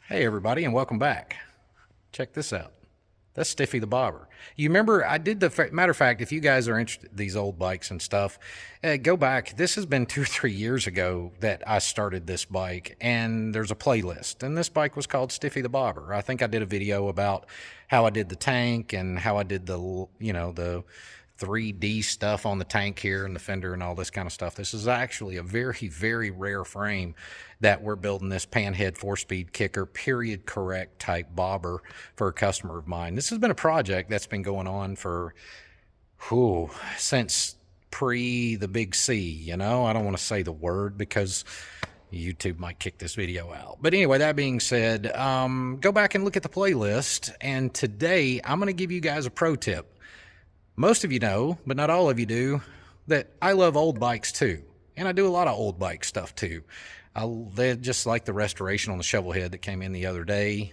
Hey everybody, and welcome back. Check this out. That's Stiffy the Bobber. You remember I did matter of fact, if you guys are interested in these old bikes and stuff, go back. This has been 2 or 3 years ago that I started this bike, and there's a playlist. And this bike was called Stiffy the Bobber. I think I did a video about how I did the tank and how I did the 3D stuff on the tank here and the fender and all this kind of stuff. This is actually a very, very rare frame that we're building, this panhead 4-speed kicker, period correct type bobber for a customer of mine. This has been a project that's been going on for, since pre the big C, I don't want to say the word because YouTube might kick this video out. But anyway, that being said, go back and look at the playlist. And today I'm going to give you guys a pro tip. Most of you know, but not all of you do, that I love old bikes too. And I do a lot of old bike stuff too. They're just like the restoration on the shovel head that came in the other day,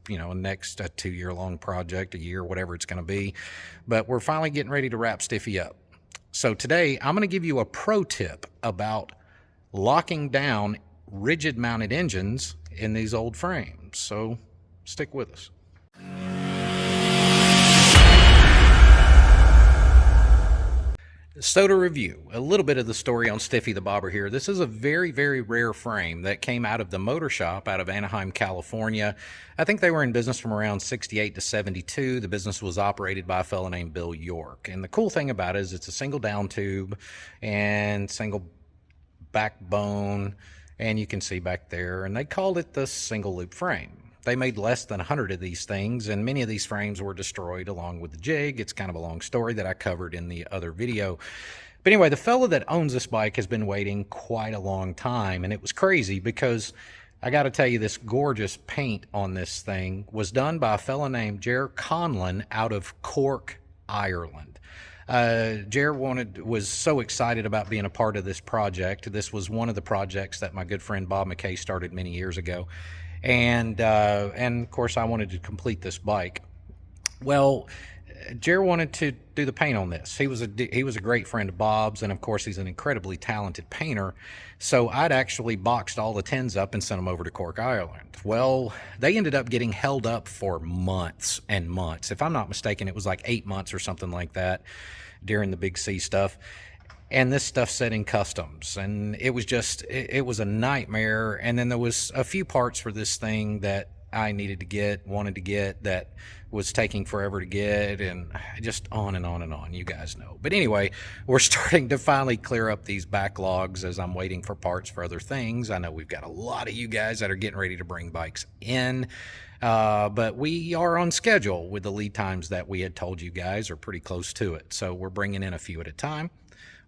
next a 2-year-long project, a year, whatever it's going to be. But we're finally getting ready to wrap Stiffy up. So today I'm going to give you a pro tip about locking down rigid mounted engines in these old frames. So stick with us. So to review a little bit of the story on Stiffy the Bobber here, this is a very, very rare frame that came out of the motor shop out of Anaheim, California. I think they were in business from around 68 to 72. The business was operated by a fellow named Bill York. And the cool thing about it is it's a single down tube and single backbone, and you can see back there, and they called it the single loop frame. They made less than 100 of these things, and many of these frames were destroyed along with the jig. It's kind of a long story that I covered in the other video. But anyway, the fellow that owns this bike has been waiting quite a long time, and it was crazy because I got to tell you, this gorgeous paint on this thing was done by a fellow named Ger Conlon out of Cork, Ireland. Ger was so excited about being a part of this project. This was one of the projects that my good friend Bob McKay started many years ago. And of course I wanted to complete this bike. Well, Jer wanted to do the paint on this. He was a great friend of Bob's, and of course he's an incredibly talented painter. So I'd actually boxed all the tins up and sent them over to Cork, Ireland. Well, they ended up getting held up for months and months. If I'm not mistaken, it was like 8 months or something like that during the Big C stuff. And this stuff set in customs, and it was just, it was a nightmare. And then there was a few parts for this thing that I wanted to get, that was taking forever to get, and just on and on and on, you guys know. But anyway, we're starting to finally clear up these backlogs as I'm waiting for parts for other things. I know we've got a lot of you guys that are getting ready to bring bikes in, but we are on schedule with the lead times that we had told you guys are pretty close to it. So we're bringing in a few at a time.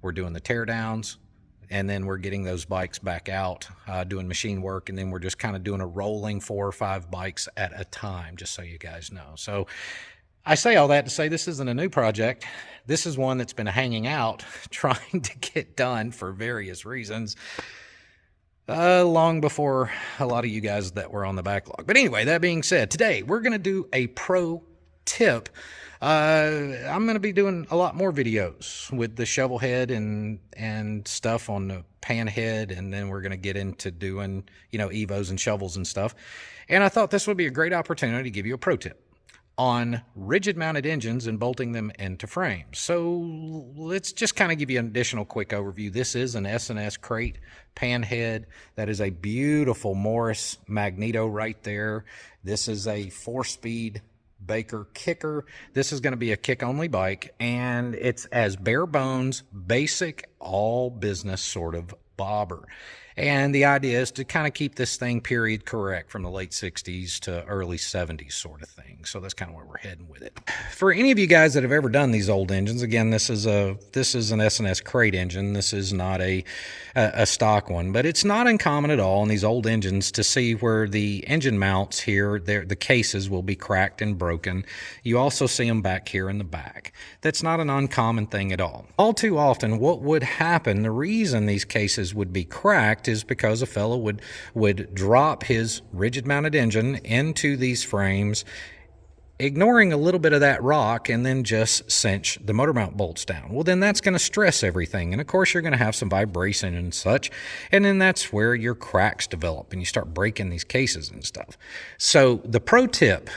We're doing the teardowns, and then we're getting those bikes back out, doing machine work, and then we're just kind of doing a rolling 4 or 5 bikes at a time, just so you guys know. So I say all that to say this isn't a new project. This is one that's been hanging out, trying to get done for various reasons, long before a lot of you guys that were on the backlog. But anyway, that being said, today we're going to do a pro tip. I'm going to be doing a lot more videos with the shovel head and stuff on the pan head, and then we're going to get into doing, Evos and shovels and stuff. And I thought this would be a great opportunity to give you a pro tip on rigid mounted engines and bolting them into frames. So let's just kind of give you an additional quick overview. This is an S&S crate pan head. That is a beautiful Morris Magneto right there. This is a 4-speed Baker kicker. This is going to be a kick-only bike, and it's as bare bones, basic, all business sort of bobber. And the idea is to kind of keep this thing period correct from the late 60s to early 70s sort of thing. So that's kind of where we're heading with it. For any of you guys that have ever done these old engines, again, this is an S&S crate engine. This is not a stock one, but it's not uncommon at all in these old engines to see where the engine mounts here, the cases will be cracked and broken. You also see them back here in the back. That's not an uncommon thing at all. All too often, what would happen, the reason these cases would be cracked is because a fellow would drop his rigid mounted engine into these frames ignoring a little bit of that rock and then just cinch the motor mount bolts down. Well, then that's going to stress everything. And of course, you're going to have some vibration and such. And then that's where your cracks develop and you start breaking these cases and stuff. So the pro tip,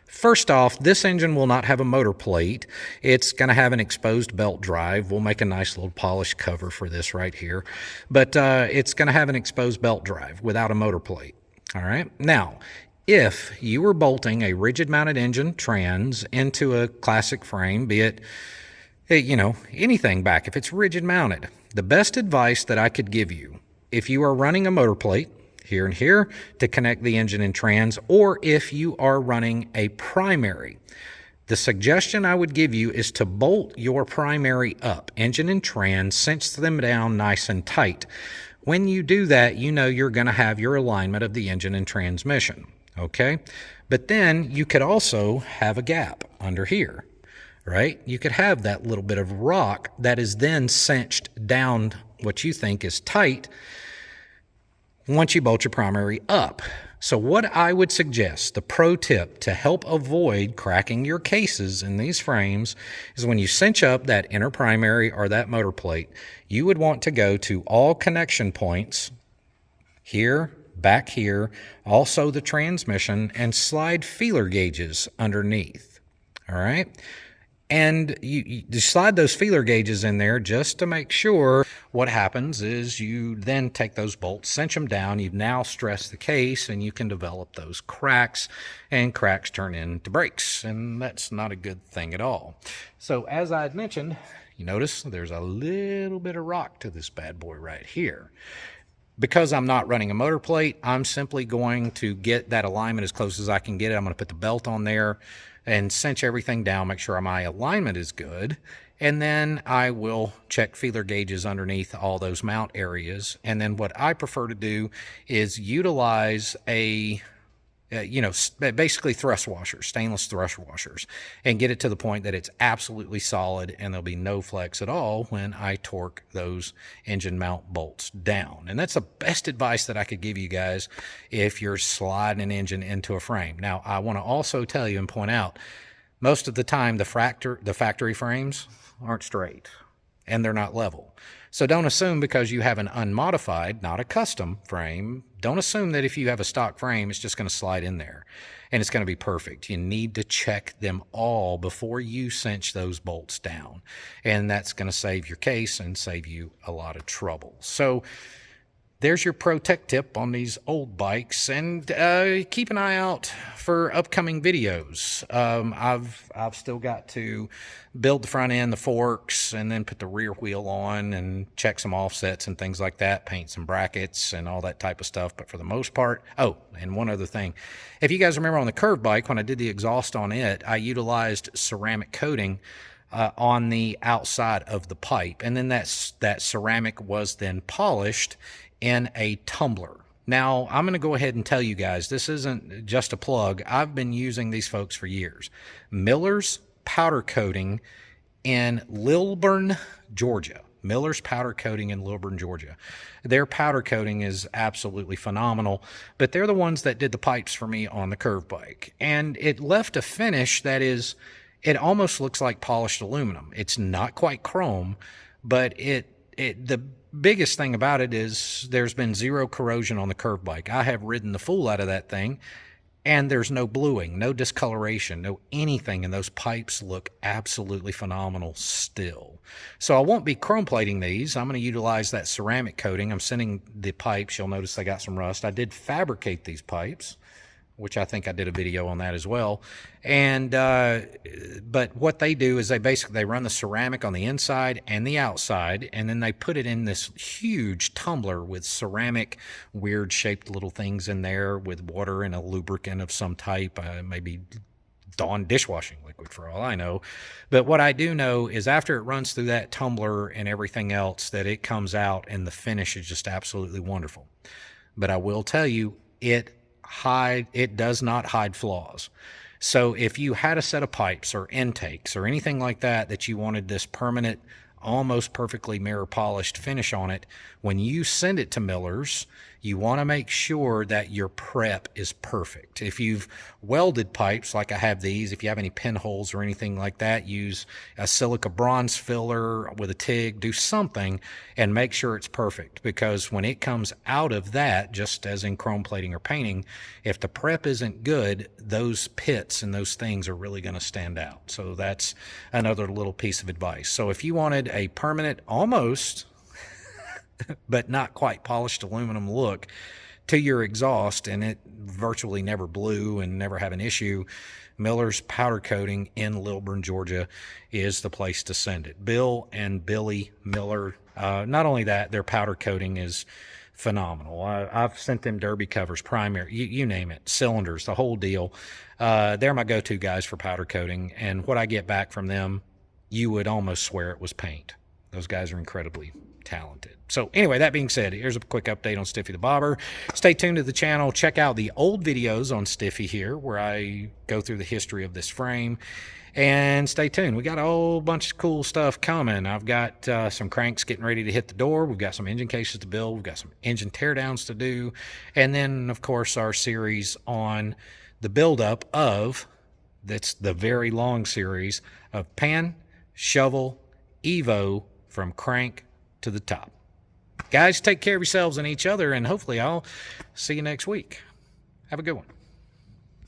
first off, this engine will not have a motor plate. It's going to have an exposed belt drive. We'll make a nice little polished cover for this right here. But it's going to have an exposed belt drive without a motor plate. All right. Now, if you were bolting a rigid mounted engine trans into a classic frame, be it, anything back, if it's rigid mounted, the best advice that I could give you, if you are running a motor plate here and here to connect the engine and trans, or if you are running a primary, the suggestion I would give you is to bolt your primary up, engine and trans, cinch them down nice and tight. When you do that, you're going to have your alignment of the engine and transmission. Okay, but then you could also have a gap under here, right? You could have that little bit of rock that is then cinched down what you think is tight once you bolt your primary up. So what I would suggest, the pro tip to help avoid cracking your cases in these frames, is when you cinch up that inner primary or that motor plate, you would want to go to all connection points here, back here, also the transmission, and slide feeler gauges underneath. All right. And you slide those feeler gauges in there just to make sure. What happens is you then take those bolts, cinch them down. You've now stressed the case and you can develop those cracks, and cracks turn into breaks. And that's not a good thing at all. So as I had mentioned, you notice there's a little bit of rock to this bad boy right here. Because I'm not running a motor plate, I'm simply going to get that alignment as close as I can get it. I'm going to put the belt on there and cinch everything down, make sure my alignment is good. And then I will check feeler gauges underneath all those mount areas. And then what I prefer to do is utilize basically thrust washers, stainless thrust washers, and get it to the point that it's absolutely solid and there'll be no flex at all when I torque those engine mount bolts down. And that's the best advice that I could give you guys if you're sliding an engine into a frame. Now, I want to also tell you and point out, most of the time the factory frames aren't straight and they're not level. So don't assume because you have an unmodified, not a custom frame, don't assume that if you have a stock frame, it's just going to slide in there and it's going to be perfect. You need to check them all before you cinch those bolts down. And that's going to save your case and save you a lot of trouble. So there's your pro tech tip on these old bikes, and keep an eye out for upcoming videos. I've still got to build the front end, the forks, and then put the rear wheel on and check some offsets and things like that, paint some brackets and all that type of stuff. But for the most part, oh, and one other thing. If you guys remember on the curve bike, when I did the exhaust on it, I utilized ceramic coating on the outside of the pipe. And then that ceramic was then polished in a tumbler. Now, I'm going to go ahead and tell you guys, this isn't just a plug. I've been using these folks for years. Miller's Powder Coating in Lilburn, Georgia. Miller's Powder Coating in Lilburn, Georgia. Their powder coating is absolutely phenomenal, but they're the ones that did the pipes for me on the curve bike. And it left a finish that is, it almost looks like polished aluminum. It's not quite chrome, but the biggest thing about it is there's been zero corrosion on the curve bike. I have ridden the fool out of that thing, and there's no bluing, no discoloration, no anything, and those pipes look absolutely phenomenal still. So I won't be chrome plating these. I'm going to utilize that ceramic coating. I'm sending the pipes. You'll notice they got some rust. I did fabricate these pipes, which I think I did a video on that as well. And but what they do is they run the ceramic on the inside and the outside, and then they put it in this huge tumbler with ceramic weird shaped little things in there with water and a lubricant of some type, maybe Dawn dishwashing liquid for all I know. But what I do know is after it runs through that tumbler and everything else, that it comes out and the finish is just absolutely wonderful. But I will tell you, it does not hide flaws. So if you had a set of pipes or intakes or anything like that you wanted this permanent, almost perfectly mirror polished finish on it, when you send it to Miller's, You want to make sure that your prep is perfect. If you've welded pipes, like I have these, if you have any pinholes or anything like that, use a silica bronze filler with a TIG, do something and make sure it's perfect, because when it comes out of that, just as in chrome plating or painting, if the prep isn't good, those pits and those things are really going to stand out. So that's another little piece of advice. So if you wanted a permanent, almost but not quite polished aluminum look to your exhaust, and it virtually never blew and never have an issue, Miller's Powder Coating in Lilburn, Georgia is the place to send it. Bill and Billy Miller, not only that, their powder coating is phenomenal. I've sent them derby covers, primary, you name it, cylinders, the whole deal. They're my go-to guys for powder coating, and what I get back from them, you would almost swear it was paint. Those guys are incredibly talented. So anyway, that being said, here's a quick update on Stiffy the Bobber. Stay tuned to the channel. Check out the old videos on Stiffy here, where I go through the history of this frame. And stay tuned. We got a whole bunch of cool stuff coming. I've got some cranks getting ready to hit the door. We've got some engine cases to build. We've got some engine teardowns to do. And then, of course, our series on the buildup of, that's the very long series of pan, shovel, Evo, from crank to the top. Guys, take care of yourselves and each other, and hopefully I'll see you next week. Have a good one.